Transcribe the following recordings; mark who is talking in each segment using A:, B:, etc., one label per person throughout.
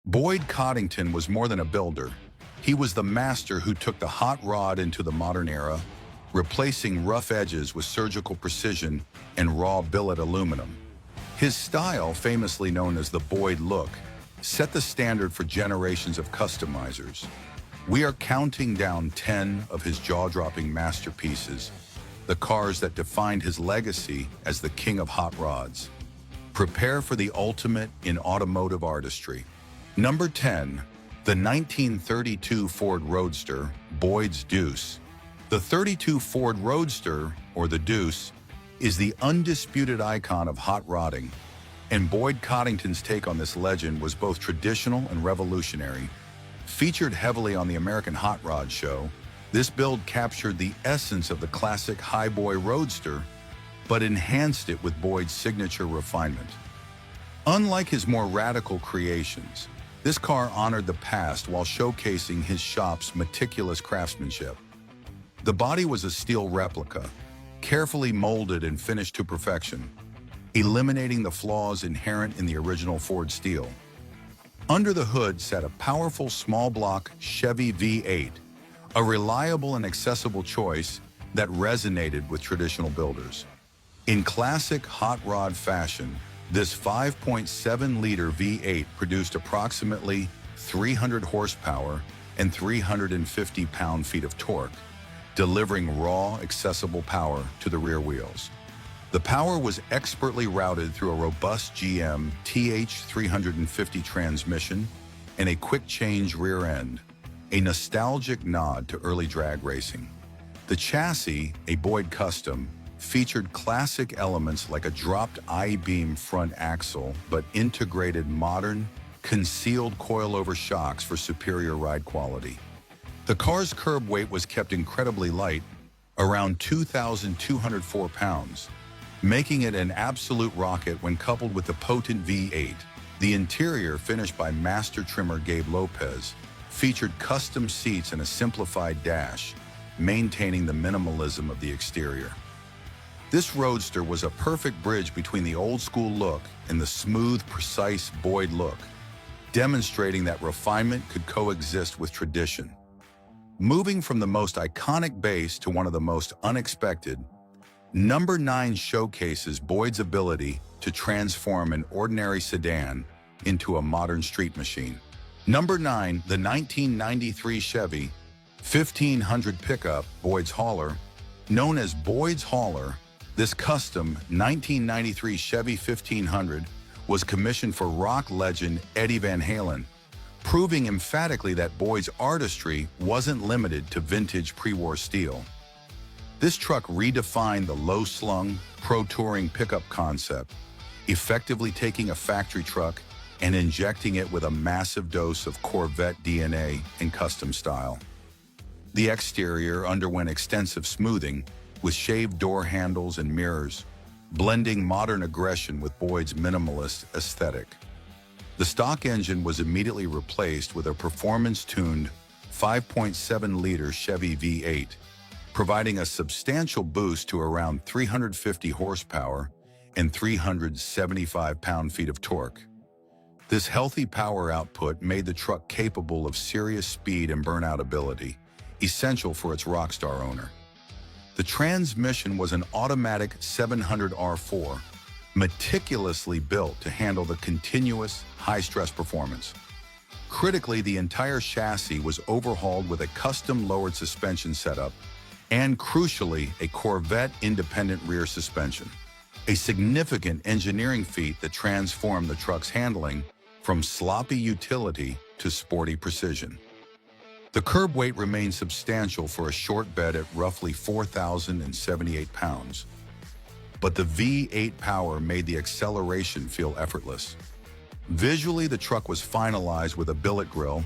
A: Boyd Coddington was more than a builder. He was the master who took the hot rod into the modern era, replacing rough edges with surgical precision and raw billet aluminum. His style, famously known as the Boyd look, set the standard for generations of customizers. We are counting down 10 of his jaw-dropping masterpieces, the cars that defined his legacy as the king of hot rods. Prepare for the ultimate in automotive artistry. Number 10, the 1932 Ford Roadster, Boyd's Deuce. The 32 Ford Roadster, or the Deuce, is the undisputed icon of hot rodding, and Boyd Coddington's take on this legend was both traditional and revolutionary. Featured heavily on the American Hot Rod Show, this build captured the essence of the classic highboy roadster, but enhanced it with Boyd's signature refinement. Unlike his more radical creations, this car honored the past while showcasing his shop's meticulous craftsmanship. The body was a steel replica, carefully molded and finished to perfection, eliminating the flaws inherent in the original Ford steel. Under the hood sat a powerful small-block Chevy V8, a reliable and accessible choice that resonated with traditional builders. In classic hot rod fashion, this 5.7-liter V8 produced approximately 300 horsepower and 350 pound-feet of torque, delivering raw, accessible power to the rear wheels. The power was expertly routed through a robust GM TH350 transmission and a quick-change rear end, a nostalgic nod to early drag racing. The chassis, a Boyd custom, featured classic elements like a dropped I-beam front axle, but integrated modern, concealed coilover shocks for superior ride quality. The car's curb weight was kept incredibly light, around 2,204 pounds, making it an absolute rocket when coupled with the potent V8. The interior, finished by master trimmer Gabe Lopez, featured custom seats and a simplified dash, maintaining the minimalism of the exterior. This Roadster was a perfect bridge between the old-school look and the smooth, precise Boyd look, demonstrating that refinement could coexist with tradition. Moving from the most iconic base to one of the most unexpected, Number 9 showcases Boyd's ability to transform an ordinary sedan into a modern street machine. Number 9, the 1993 Chevy 1500 pickup Boyd's Hauler. Known as Boyd's Hauler, this custom 1993 Chevy 1500 was commissioned for rock legend Eddie Van Halen, proving emphatically that Boyd's artistry wasn't limited to vintage pre-war steel. This truck redefined the low-slung, pro-touring pickup concept, effectively taking a factory truck and injecting it with a massive dose of Corvette DNA and custom style. The exterior underwent extensive smoothing, with shaved door handles and mirrors, blending modern aggression with Boyd's minimalist aesthetic. The stock engine was immediately replaced with a performance-tuned 5.7-liter Chevy V8, providing a substantial boost to around 350 horsepower and 375 pound-feet of torque. This healthy power output made the truck capable of serious speed and burnout ability, essential for its rockstar owner. The transmission was an automatic 700R4, meticulously built to handle the continuous, high-stress performance. Critically, the entire chassis was overhauled with a custom lowered suspension setup and, crucially, a Corvette independent rear suspension, a significant engineering feat that transformed the truck's handling from sloppy utility to sporty precision. The curb weight remained substantial for a short bed at roughly 4,078 pounds, but the V8 power made the acceleration feel effortless. Visually, the truck was finalized with a billet grille,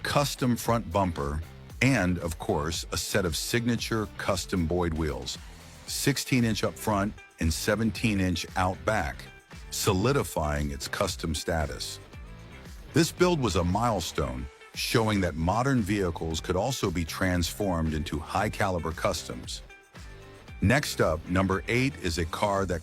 A: custom front bumper, and, of course, a set of signature custom Boyd wheels, 16-inch up front and 17-inch out back, solidifying its custom status. This build was a milestone, showing that modern vehicles could also be transformed into high-caliber customs. Next up, number 8 is a car that